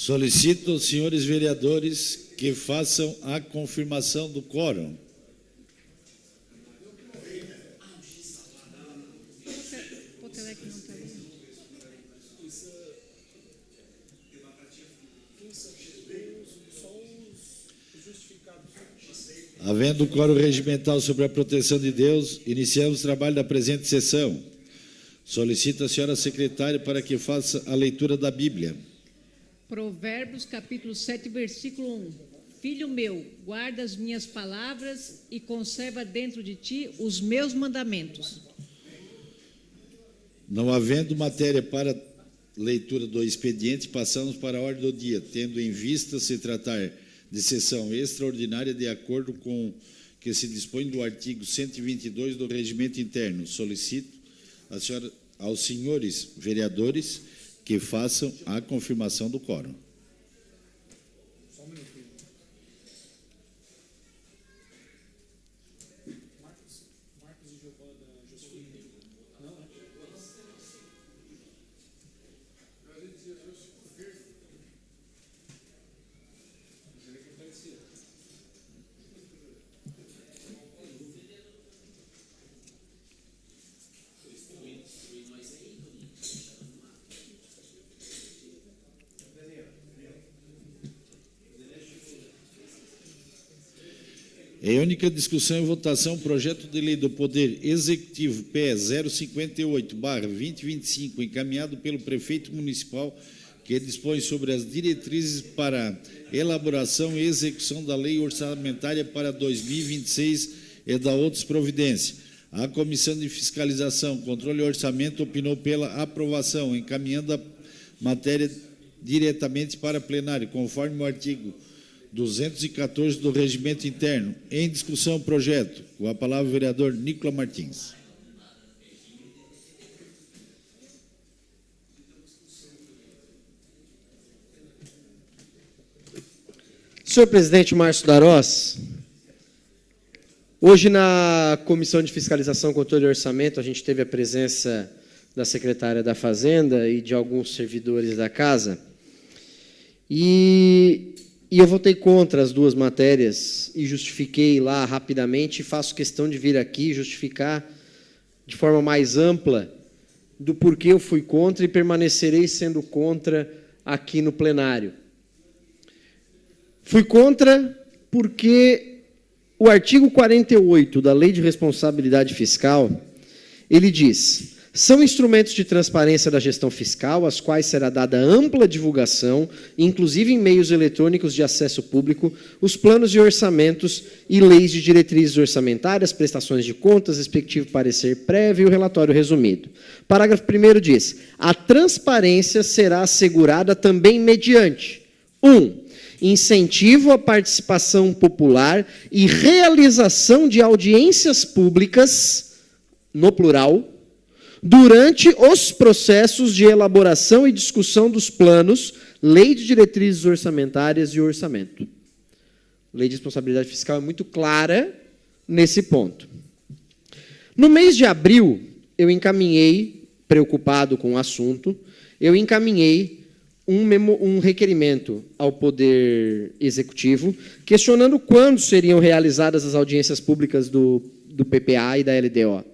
Solicito aos senhores vereadores que façam a confirmação do quórum. Havendo quórum regimental sobre a proteção de Deus, iniciamos o trabalho da presente sessão. Solicito a senhora secretária para que faça a leitura da Bíblia. Provérbios, capítulo 7, versículo 1. Filho meu, guarda as minhas palavras e conserva dentro de ti os meus mandamentos. Não havendo matéria para leitura do expediente, passamos para a ordem do dia, tendo em vista se tratar de sessão extraordinária de acordo com que se dispõe do artigo 122 do Regimento Interno. Solicito aos senhores vereadores que façam a confirmação do quórum. Em única discussão e votação, projeto de lei do Poder Executivo PE 058/2025, encaminhado pelo prefeito municipal, que dispõe sobre as diretrizes para elaboração e execução da lei orçamentária para 2026 e da outras providências. A Comissão de Fiscalização, Controle e Orçamento opinou pela aprovação, encaminhando a matéria diretamente para plenário, conforme o artigo 214 do Regimento Interno. Em discussão o projeto. Com a palavra o vereador Nicola Martins. Senhor presidente Márcio Darós, hoje na Comissão de Fiscalização, Controle e Orçamento, a gente teve a presença da secretária da Fazenda e de alguns servidores da casa, e eu votei contra as duas matérias e justifiquei lá rapidamente, e faço questão de vir aqui justificar de forma mais ampla do porquê eu fui contra e permanecerei sendo contra aqui no plenário. Fui contra porque o artigo 48 da Lei de Responsabilidade Fiscal, ele diz: são instrumentos de transparência da gestão fiscal, às quais será dada ampla divulgação, inclusive em meios eletrônicos de acesso público, os planos de orçamentos e leis de diretrizes orçamentárias, prestações de contas, respectivo parecer prévio e o relatório resumido. Parágrafo 1º diz: a transparência será assegurada também mediante 1. Incentivo à participação popular e realização de audiências públicas, no plural, durante os processos de elaboração e discussão dos planos, lei de diretrizes orçamentárias e orçamento. Lei de responsabilidade fiscal é muito clara nesse ponto. No mês de abril, eu encaminhei, preocupado com o assunto, eu encaminhei um requerimento ao Poder Executivo, questionando quando seriam realizadas as audiências públicas do PPA e da LDO.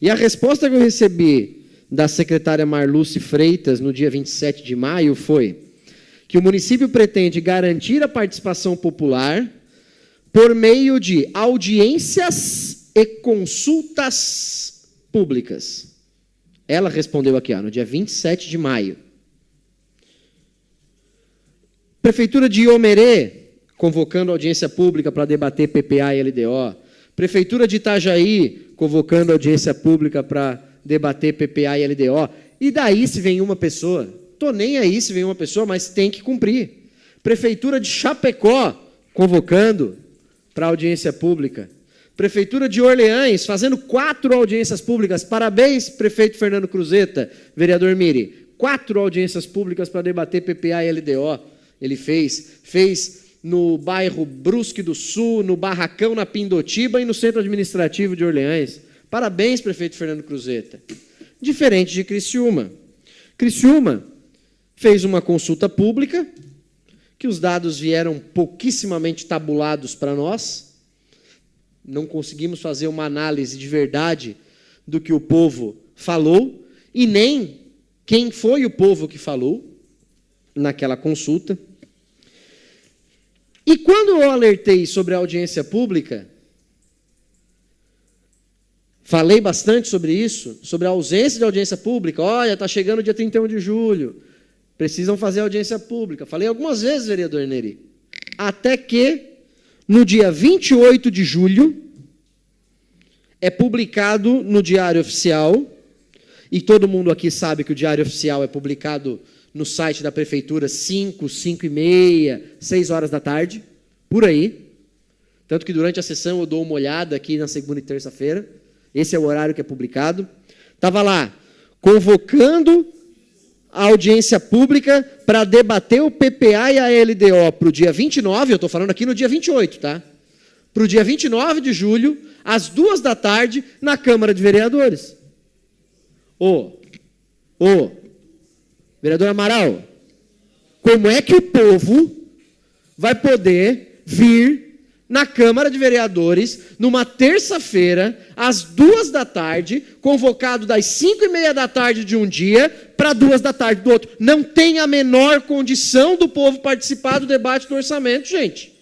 E a resposta que eu recebi da secretária Marluce Freitas, no dia 27 de maio, foi que o município pretende garantir a participação popular por meio de audiências e consultas públicas. Ela respondeu aqui, no dia 27 de maio. Prefeitura de Iomerê, convocando audiência pública para debater PPA e LDO. Prefeitura de Itajaí, convocando audiência pública para debater PPA e LDO. E daí se vem uma pessoa? Estou nem aí se vem uma pessoa, mas tem que cumprir. Prefeitura de Chapecó, convocando para audiência pública. Prefeitura de Orleans, fazendo 4 audiências públicas. Parabéns, prefeito Fernando Cruzeta, vereador Miri. 4 audiências públicas para debater PPA e LDO. Ele fez no bairro Brusque do Sul, no Barracão, na Pindotiba e no Centro Administrativo de Orleans. Parabéns, prefeito Fernando Cruzeta. Diferente de Criciúma. Criciúma fez uma consulta pública que os dados vieram pouquissimamente tabulados para nós, não conseguimos fazer uma análise de verdade do que o povo falou, e nem quem foi o povo que falou naquela consulta. E quando eu alertei sobre a audiência pública, falei bastante sobre isso, sobre a ausência de audiência pública. Olha, está chegando o dia 31 de julho, precisam fazer audiência pública. Falei algumas vezes, vereador Neri. Até que, no dia 28 de julho, é publicado no Diário Oficial, e todo mundo aqui sabe que o Diário Oficial é publicado no site da Prefeitura 5, 5 e meia, 6 horas da tarde, por aí. Tanto que durante a sessão eu dou uma olhada aqui na segunda e terça-feira. Esse é o horário que é publicado. Estava lá, convocando a audiência pública para debater o PPA e a LDO para o dia 29, eu estou falando aqui no dia 28, tá? Para o dia 29 de julho, às 2 da tarde, na Câmara de Vereadores. Vereador Amaral, como é que o povo vai poder vir na Câmara de Vereadores, numa terça-feira, às 2 da tarde, convocado das 5 e meia da tarde de um dia para 2 da tarde do outro? Não tem a menor condição do povo participar do debate do orçamento, gente.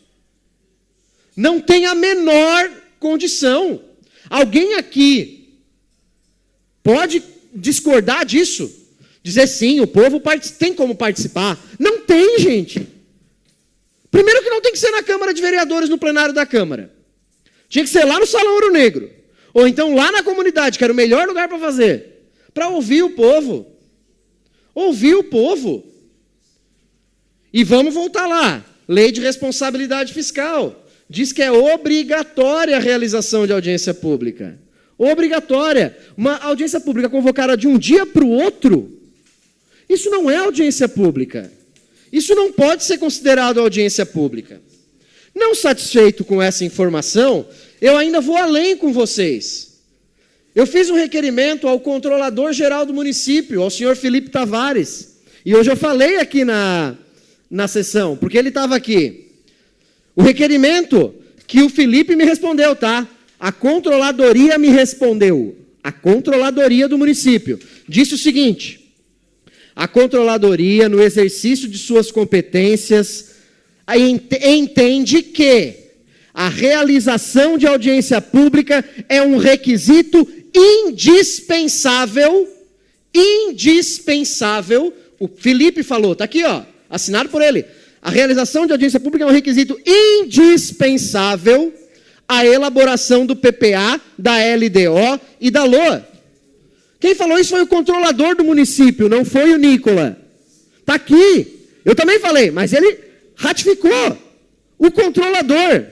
Não tem a menor condição. Alguém aqui pode discordar disso? Dizer sim, o povo tem como participar? Não tem, gente. Primeiro que não tem que ser na Câmara de Vereadores, no plenário da Câmara. Tinha que ser lá no Salão Ouro Negro. Ou então lá na comunidade, que era o melhor lugar para fazer. Para ouvir o povo. Ouvir o povo. E vamos voltar lá. Lei de responsabilidade fiscal. Diz que é obrigatória a realização de audiência pública. Obrigatória. Uma audiência pública convocada de um dia para o outro, isso não é audiência pública. Isso não pode ser considerado audiência pública. Não satisfeito com essa informação, eu ainda vou além com vocês. Eu fiz um requerimento ao controlador-geral do município, ao senhor Felipe Tavares, e hoje eu falei aqui na sessão, porque ele estava aqui. O requerimento que o Felipe me respondeu, tá? A controladoria me respondeu. A controladoria do município disse o seguinte: a controladoria, no exercício de suas competências, entende que a realização de audiência pública é um requisito indispensável, o Felipe falou, está aqui, ó, assinado por ele. A realização de audiência pública é um requisito indispensável à elaboração do PPA, da LDO e da LOA. Quem falou isso foi o controlador do município, não foi o Nicola. Está aqui. Eu também falei, mas ele ratificou. O controlador.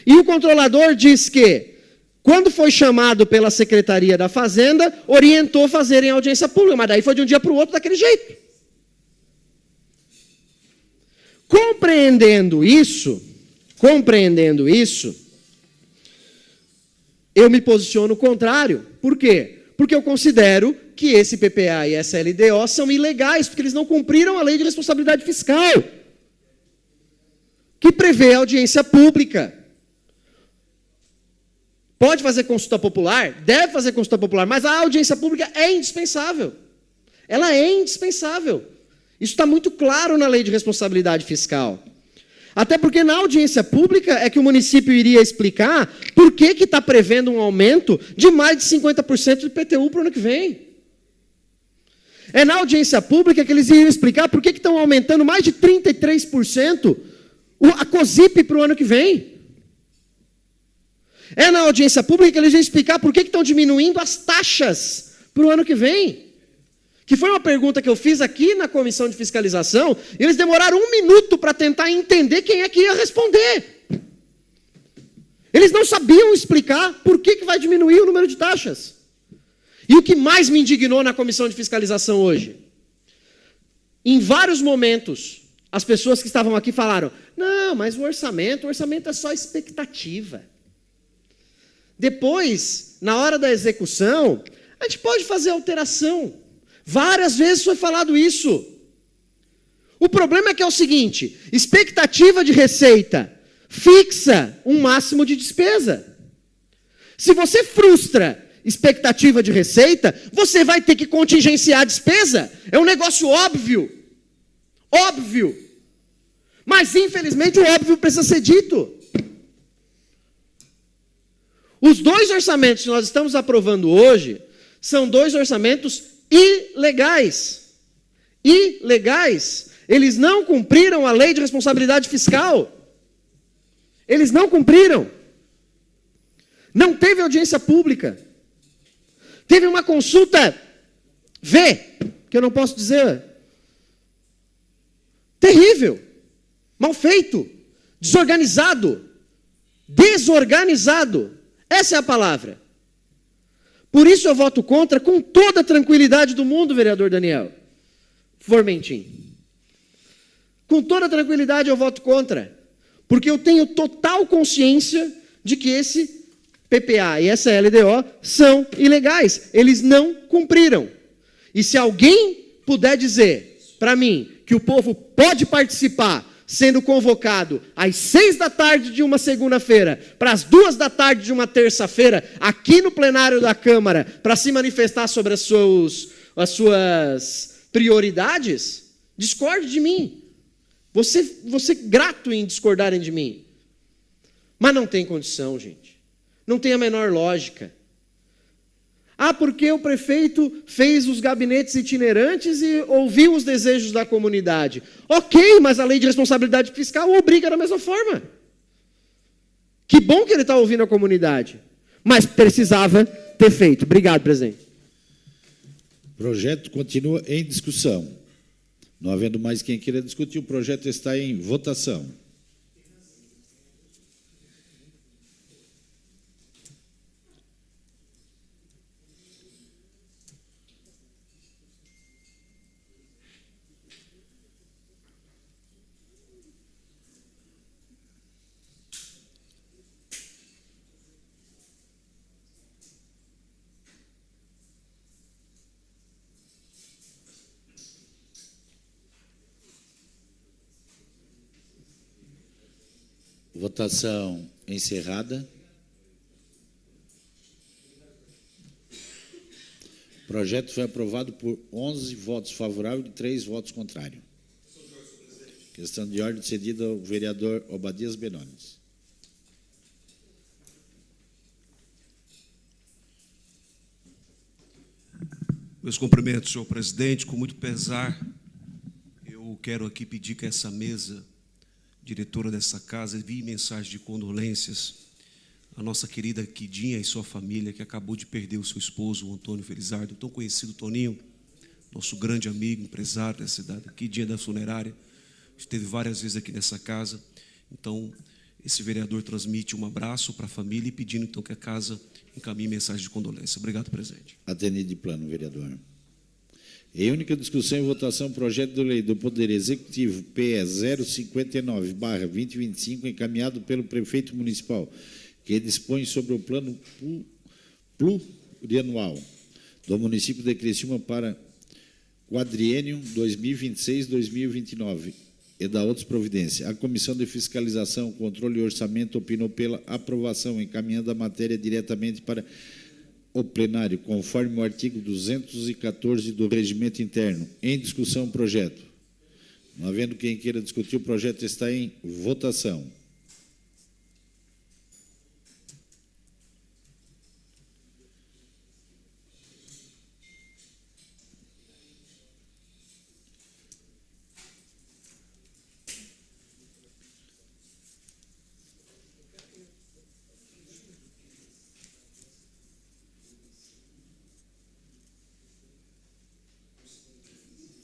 E o controlador diz que, quando foi chamado pela Secretaria da Fazenda, orientou fazerem audiência pública, mas daí foi de um dia para o outro daquele jeito. Compreendendo isso, eu me posiciono contrário. Por quê? Porque eu considero que esse PPA e essa LDO são ilegais, porque eles não cumpriram a lei de responsabilidade fiscal, que prevê audiência pública. Pode fazer consulta popular? Deve fazer consulta popular, mas a audiência pública é indispensável. Ela é indispensável. Isso está muito claro na lei de responsabilidade fiscal. Até porque na audiência pública é que o município iria explicar por que está prevendo um aumento de mais de 50% do IPTU para o ano que vem. É na audiência pública que eles iriam explicar por que estão aumentando mais de 33% a COSIP para o ano que vem. É na audiência pública que eles iam explicar por que estão diminuindo as taxas para o ano que vem. Que foi uma pergunta que eu fiz aqui na comissão de fiscalização, e eles demoraram 1 minuto para tentar entender quem é que ia responder. Eles não sabiam explicar por que vai diminuir o número de taxas. E o que mais me indignou na comissão de fiscalização hoje? Em vários momentos, as pessoas que estavam aqui falaram, não, mas o orçamento é só expectativa. Depois, na hora da execução, a gente pode fazer alteração. Várias vezes foi falado isso. O problema é que é o seguinte: expectativa de receita fixa um máximo de despesa. Se você frustra expectativa de receita, você vai ter que contingenciar a despesa. É um negócio óbvio. Óbvio. Mas, infelizmente, o óbvio precisa ser dito. Os 2 orçamentos que nós estamos aprovando hoje são 2 orçamentos ilegais. Ilegais. Eles não cumpriram a lei de responsabilidade fiscal. Eles não cumpriram. Não teve audiência pública. Teve uma consulta que eu não posso dizer. Terrível. Mal feito. Desorganizado. Desorganizado. Essa é a palavra. Por isso eu voto contra com toda a tranquilidade do mundo, vereador Daniel Formentin. Com toda a tranquilidade eu voto contra. Porque eu tenho total consciência de que esse PPA e essa LDO são ilegais. Eles não cumpriram. E se alguém puder dizer para mim que o povo pode participar sendo convocado às 6 da tarde de uma segunda-feira para as 2 da tarde de uma terça-feira aqui no plenário da Câmara para se manifestar sobre as suas prioridades, discorde de mim. Você grato em discordarem de mim. Mas não tem condição, gente. Não tem a menor lógica. Porque o prefeito fez os gabinetes itinerantes e ouviu os desejos da comunidade. Ok, mas a lei de responsabilidade fiscal obriga da mesma forma. Que bom que ele está ouvindo a comunidade. Mas precisava ter feito. Obrigado, presidente. O projeto continua em discussão. Não havendo mais quem queira discutir, o projeto está em votação. Votação encerrada. O projeto foi aprovado por 11 votos favoráveis e 3 votos contrários. Questão de ordem cedida ao vereador Obadias Benones. Meus cumprimentos, senhor presidente. Com muito pesar, eu quero aqui pedir que essa mesa, diretora dessa casa, envie mensagem de condolências à nossa querida Quidinha e sua família, que acabou de perder o seu esposo, o Antônio Felizardo, tão conhecido Toninho, nosso grande amigo, empresário da cidade, Quidinha da funerária, esteve várias vezes aqui nessa casa. Então, esse vereador transmite um abraço para a família e pedindo, então, que a casa encaminhe mensagem de condolência. Obrigado, presidente. Atendido de plano, vereador. Em única discussão e votação, projeto de lei do Poder Executivo PE 059/2025, encaminhado pelo prefeito municipal, que dispõe sobre o plano plurianual do município de Criciúma para quadriênio 2026-2029 e da outras providências. A Comissão de Fiscalização, Controle e Orçamento opinou pela aprovação, encaminhando a matéria diretamente para o plenário, conforme o artigo 214 do Regimento Interno. Em discussão, o projeto. Não havendo quem queira discutir, o projeto está em votação.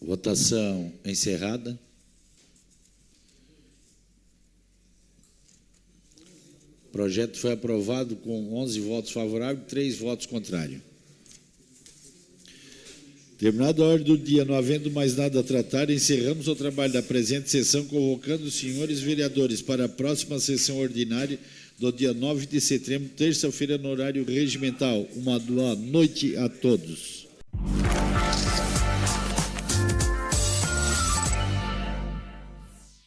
Votação encerrada. O projeto foi aprovado com 11 votos favoráveis e 3 votos contrários. Terminada a ordem do dia, não havendo mais nada a tratar, encerramos o trabalho da presente sessão, convocando os senhores vereadores para a próxima sessão ordinária do dia 9 de setembro, terça-feira, no horário regimental. Uma boa noite a todos.